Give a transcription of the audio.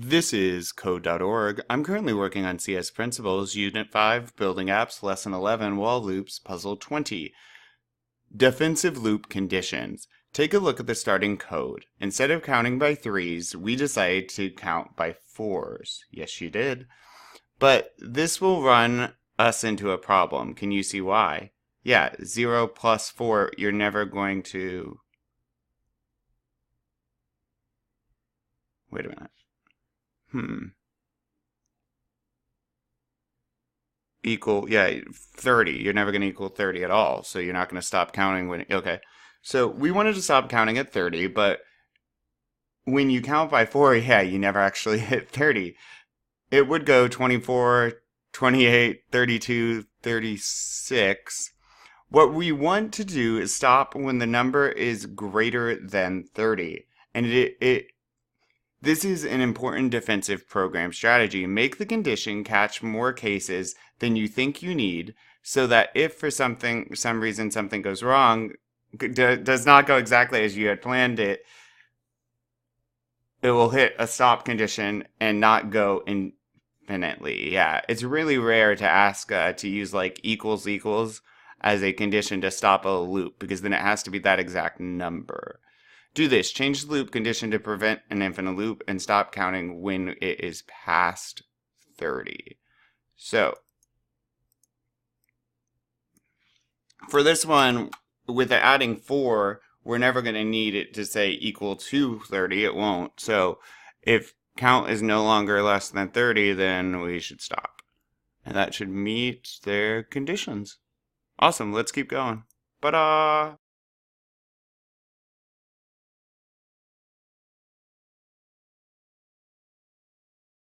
This is Code.org. I'm currently working on CS Principles, Unit 5, Building Apps, Lesson 11, While Loops, Puzzle 20. Defensive loop conditions. Take a look at the starting code. Instead of counting by threes, we decided to count by fours. Yes, you did. But this will run us into a problem. Can you see why? Yeah, 0 plus 4, you're never going to... Wait a minute. Equal, yeah, 30. You're never going to equal 30 at all. So you're not going to stop counting when, okay. So we wanted to stop counting at 30, but when you count by 4, yeah, you never actually hit 30. It would go 24, 28, 32, 36. What we want to do is stop when the number is greater than 30. And this is an important defensive program strategy. Make the condition catch more cases than you think you need, so that if for some reason something goes wrong, does not go exactly as you had planned it, it will hit a stop condition and not go infinitely. Yeah, it's really rare to ask to use like equals equals as a condition to stop a loop, because then it has to be that exact number. Do this. Change the loop condition to prevent an infinite loop and stop counting when it is past 30. So, for this one, with adding 4, we're never going to need it to say equal to 30. It won't. So, if count is no longer less than 30, then we should stop. And that should meet their conditions. Awesome. Let's keep going. Ta-da!